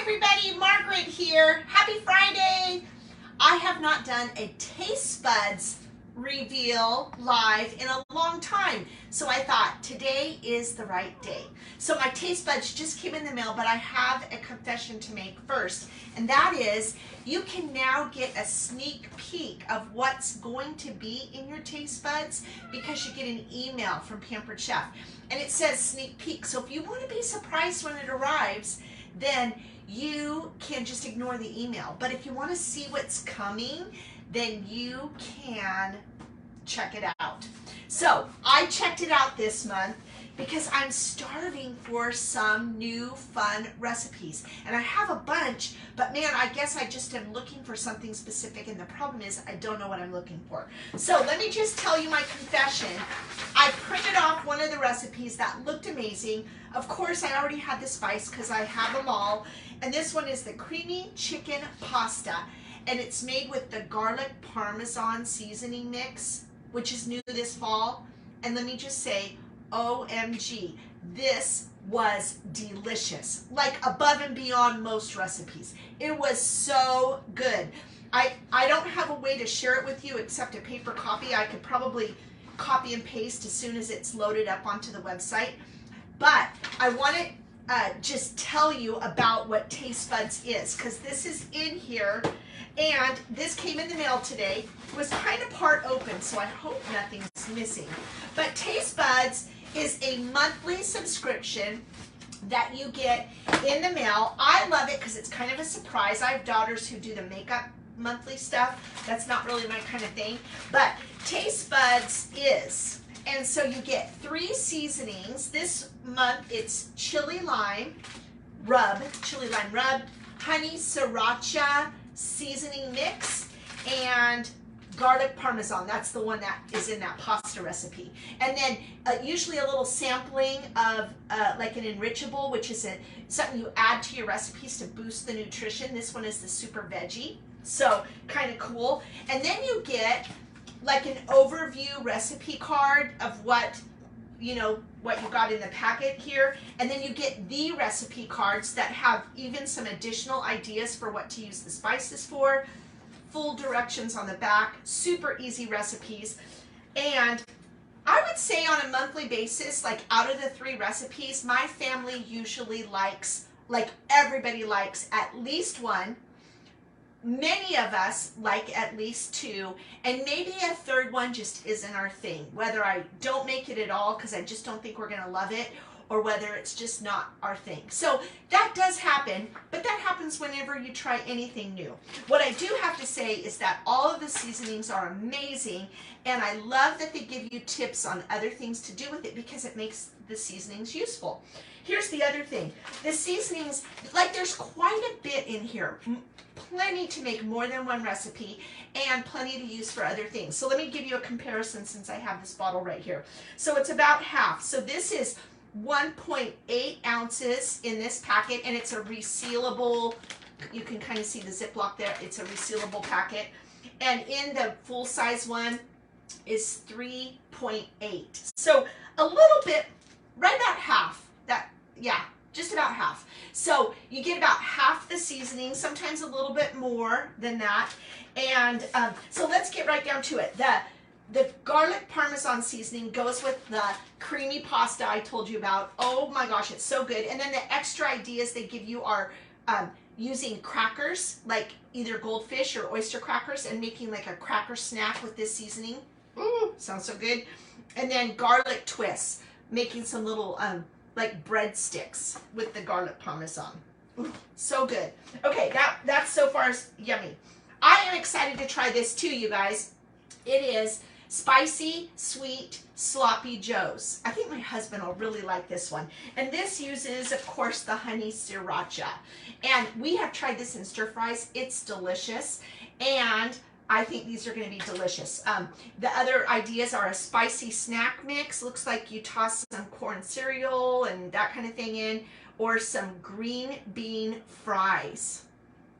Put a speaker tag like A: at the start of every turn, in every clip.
A: everybody, Margaret here. Happy Friday. I have not done a Taste Buds reveal live in a long time, so I thought today is the right day. So my Taste Buds just came in the mail, but I have a confession to make first, and that is you can now get a sneak peek of what's going to be in your Taste Buds because you get an email from Pampered Chef, and it says sneak peek. So if you want to be surprised when it arrives, then you can just ignore the email. But if you want to see what's coming, then you can check it out. So I checked it out this month because I'm starving for some new fun recipes. And I have a bunch, but man, I guess I just am looking for something specific, and the problem is I don't know what I'm looking for. So let me just tell you my confession. I printed off one of the recipes that looked amazing. Of course, I already had the spice because I have them all. And this one is the creamy chicken pasta, and it's made with the garlic parmesan seasoning mix, which is new this fall. And let me just say, OMG, this was delicious, like above and beyond most recipes. It was so good. I don't have a way to share it with you except a paper copy. I could probably copy and paste as soon as it's loaded up onto the website. But I want to just tell you about what Taste Buds is, because this is in here, and this came in the mail today. It was kind of part open, so I hope nothing's missing. But Taste Buds is a monthly subscription that you get in the mail. I love it because it's kind of a surprise. I have daughters who do the makeup monthly stuff. That's not really my kind of thing, but Taste Buds is. And so you get 3 seasonings. This month it's chili lime rub, honey sriracha seasoning mix, and garlic parmesan. That's the one that is in that pasta recipe. And then usually a little sampling of like an enrichable, which is something you add to your recipes to boost the nutrition. This one is the super veggie, so kind of cool. And then you get like an overview recipe card of what you got in the packet here, and then you get the recipe cards that have even some additional ideas for what to use the spices for, full directions on the back, super easy recipes. And I would say on a monthly basis, like out of the 3 recipes, my family usually likes, like everybody likes at least 1. Many of us like at least 2, and maybe a 3rd one just isn't our thing. Whether I don't make it at all because I just don't think we're going to love it, or whether it's just not our thing. So that does happen, but that happens whenever you try anything new. What I do have to say is that all of the seasonings are amazing, and I love that they give you tips on other things to do with it because it makes the seasonings useful. Here's the other thing. The seasonings, like there's quite a bit in here. Plenty to make more than 1 recipe, and plenty to use for other things. So let me give you a comparison since I have this bottle right here. So it's about half. So this is 1.8 ounces in this packet, and it's a resealable, you can kind of see the Ziploc there, it's a resealable packet. And in the full size one is 3.8. So a little bit, right about half, just about half. So you get about half the seasoning, sometimes a little bit more than that. And so let's get right down to it. The garlic parmesan seasoning goes with the creamy pasta I told you about. Oh my gosh, it's so good. And then the extra ideas they give you are using crackers, like either goldfish or oyster crackers, and making like a cracker snack with this seasoning. Ooh, sounds so good. And then garlic twists, making some little like breadsticks with the garlic parmesan. Ooh, so good. Okay, that's so far yummy. I am excited to try this too, you guys. It is spicy, sweet, sloppy joes. I think my husband will really like this one. And this uses, of course, the honey sriracha. And we have tried this in stir fries. It's delicious. And I think these are going to be delicious. The other ideas are a spicy snack mix. Looks like you toss some corn cereal and that kind of thing in, or some green bean fries.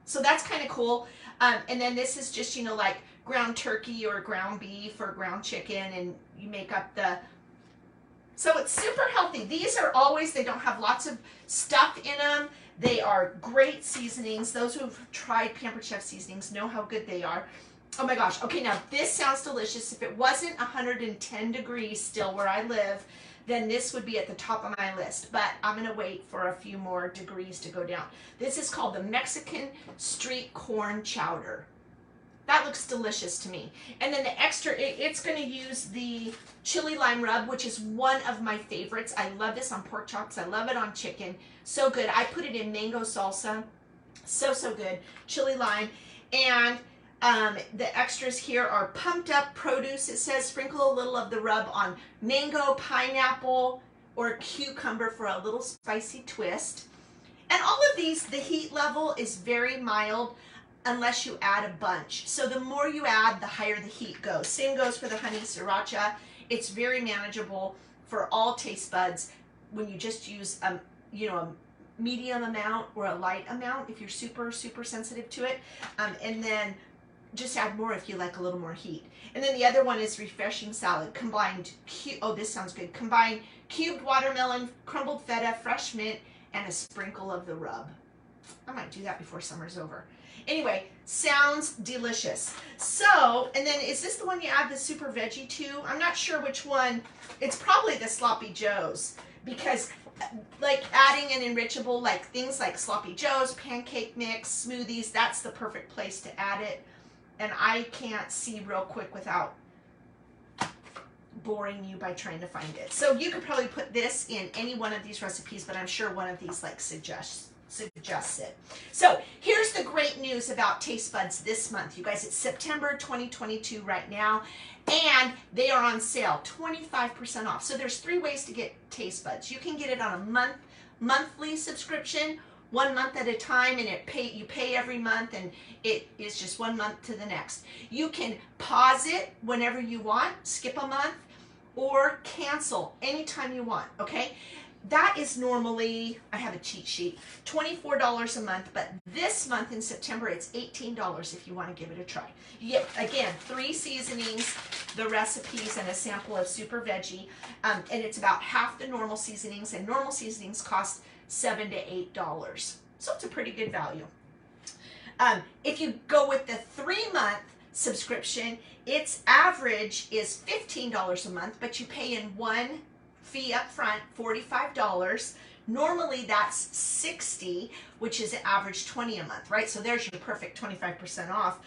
A: So that's kind of cool. And then this is just, like ground turkey or ground beef or ground chicken, and you make up the So it's super healthy. These are always, they don't have lots of stuff in them. They are great seasonings. Those who've tried Pampered Chef seasonings know how good they are. Oh my gosh. Okay, now this sounds delicious. If it wasn't 110 degrees still where I live, then this would be at the top of my list. But I'm going to wait for a few more degrees to go down. This is called the Mexican Street Corn Chowder. That looks delicious to me. And then the extra, it's going to use the chili lime rub, which is one of my favorites. I love this on pork chops. I love it on chicken. So good. I put it in mango salsa. So, so good. Chili lime. And the extras here are pumped up produce. It says sprinkle a little of the rub on mango, pineapple, or cucumber for a little spicy twist. And all of these, the heat level is very mild unless you add a bunch. So the more you add, the higher the heat goes. Same goes for the honey sriracha. It's very manageable for all taste buds when you just use a medium amount or a light amount if you're super, super sensitive to it. And then just add more if you like a little more heat. And then the other one is refreshing salad. Combined, oh, this sounds good. Combine cubed watermelon, crumbled feta, fresh mint, and a sprinkle of the rub. I might do that before summer's over. Anyway, sounds delicious. So, and then is this the one you add the super veggie to? I'm not sure which one. It's probably the Sloppy Joes, because like adding an enrichable, like things like Sloppy Joes, pancake mix, smoothies, that's the perfect place to add it. And I can't see real quick without boring you by trying to find it. So you could probably put this in any one of these recipes, but I'm sure one of these like suggests it. So here's the great news about TasteBuds this month. You guys, it's September 2022 right now, and they are on sale, 25% off. So there's 3 ways to get TasteBuds. You can get it on a monthly subscription, 1 month at a time, and you pay every month, and it is just 1 month to the next. You can pause it whenever you want, skip a month, or cancel anytime you want, okay? That is normally, I have a cheat sheet, $24 a month, but this month in September, it's $18 if you want to give it a try. You get, again, 3 seasonings, the recipes, and a sample of super veggie, and it's about half the normal seasonings, and normal seasonings cost $7 to $8. So it's a pretty good value. If you go with the 3-month subscription, its average is $15 a month, but you pay in one fee up front, $45. Normally that's $60, which is an average $20 a month, right? So there's your perfect 25% off.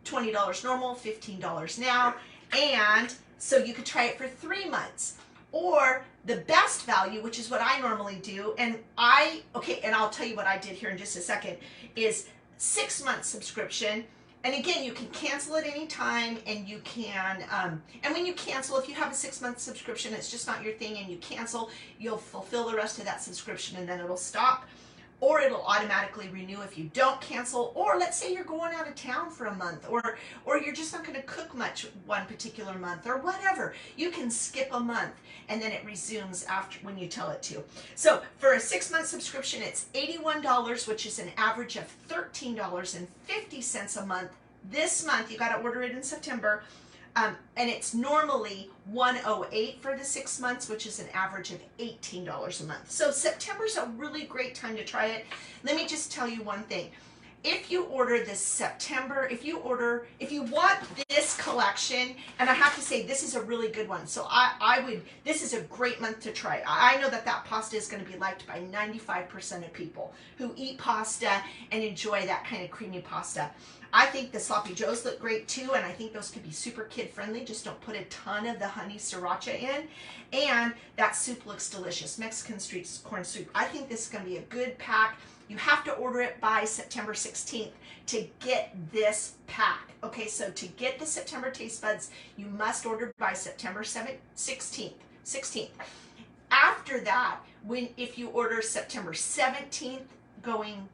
A: $20 normal, $15 now. And so you could try it for 3 months. Or the best value, which is what I normally do, and I'll tell you what I did here in just a second, is 6-month subscription. And again, you can cancel at any time, and you can, and when you cancel, if you have a 6-month subscription, it's just not your thing, and you cancel, you'll fulfill the rest of that subscription, and then it'll stop. Or it'll automatically renew if you don't cancel. Or let's say you're going out of town for a month, or you're just not going to cook much one particular month, or whatever. You can skip a month, and then it resumes after when you tell it to. So for a 6-month subscription, it's $81, which is an average of $13.50 a month. This month, you got to order it in September. And it's normally $108 for the 6 months, which is an average of $18 a month. So September's a really great time to try it. Let me just tell you one thing. If you order this September, if you want this collection, and I have to say this is a really good one. So this is a great month to try. I know that pasta is going to be liked by 95% of people who eat pasta and enjoy that kind of creamy pasta. I think the Sloppy Joes look great too, and I think those could be super kid friendly. Just don't put a ton of the honey sriracha in. And that soup looks delicious, Mexican street corn soup. I think this is going to be a good pack. You have to order it by September 16th to get this pack. Okay, so to get the September TasteBuds, you must order by September 16th. After that, if you order September 17th going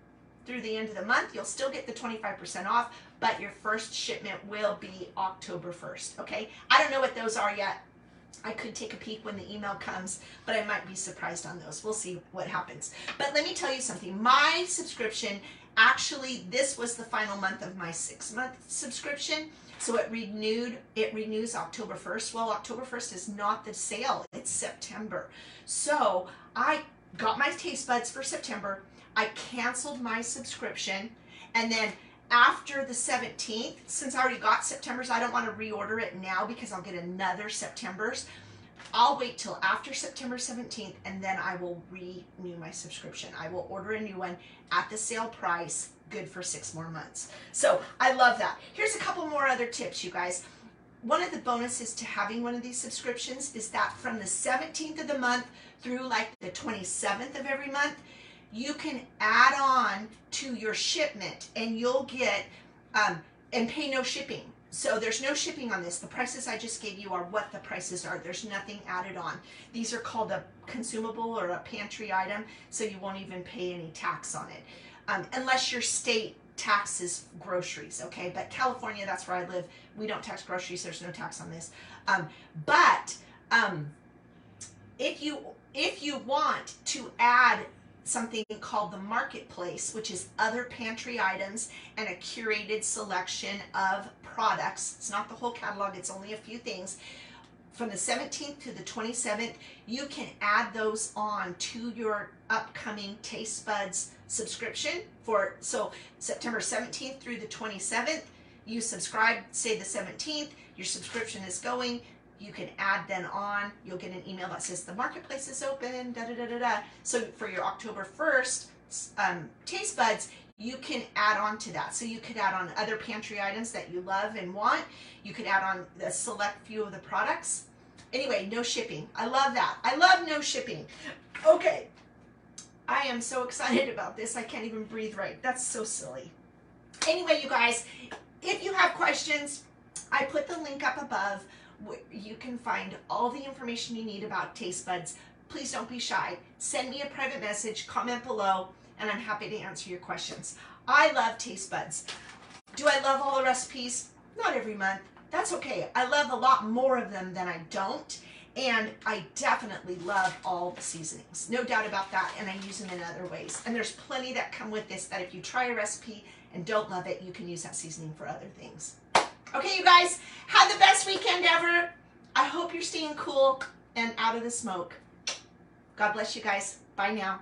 A: through the end of the month, you'll still get the 25% off, but your first shipment will be October 1st, okay? I don't know what those are yet. I could take a peek when the email comes, but I might be surprised on those. We'll see what happens. But let me tell you something. My subscription, actually, this was the final month of my 6-month subscription, so it renews October 1st. Well, October 1st is not the sale. It's September. So I got my TasteBuds for September. I canceled my subscription, and then after the 17th, since I already got September's, I don't want to reorder it now because I'll get another September's. I'll wait till after September 17th, and then I will renew my subscription. I will order a new one at the sale price, good for 6 more months. So I love that. Here's a couple more other tips, you guys. One of the bonuses to having one of these subscriptions is that from the 17th of the month through like the 27th of every month, you can add on to your shipment, and you'll get and pay no shipping. So there's no shipping on this. The prices I just gave you are what the prices are. There's nothing added on. These are called a consumable or a pantry item, so you won't even pay any tax on it, unless your state taxes groceries, okay? But California, that's where I live, we don't tax groceries. There's no tax on this. If you want to add something called the marketplace, which is other pantry items and a curated selection of products. It's not the whole catalog, it's only a few things. From the 17th to the 27th, you can add those on to your upcoming TasteBuds subscription. So September 17th through the 27th, you subscribe, say the 17th, your subscription is going. You can add then on, you'll get an email that says the marketplace is open, da da da da da. So for your October 1st TasteBuds, you can add on to that. So you could add on other pantry items that you love and want. You could add on a select few of the products. Anyway, no shipping. I love that. I love no shipping. Okay, I am so excited about this. I can't even breathe right. That's so silly. Anyway, you guys, if you have questions, I put the link up above. You can find all the information you need about TasteBuds. Please don't be shy. Send me a private message, comment below, and I'm happy to answer your questions. I love TasteBuds. Do I love all the recipes? Not every month. That's okay. I love a lot more of them than I don't, and I definitely love all the seasonings. No doubt about that, and I use them in other ways. And there's plenty that come with this that if you try a recipe and don't love it, you can use that seasoning for other things. Okay, you guys, have the best weekend ever. I hope you're staying cool and out of the smoke. God bless you guys. Bye now.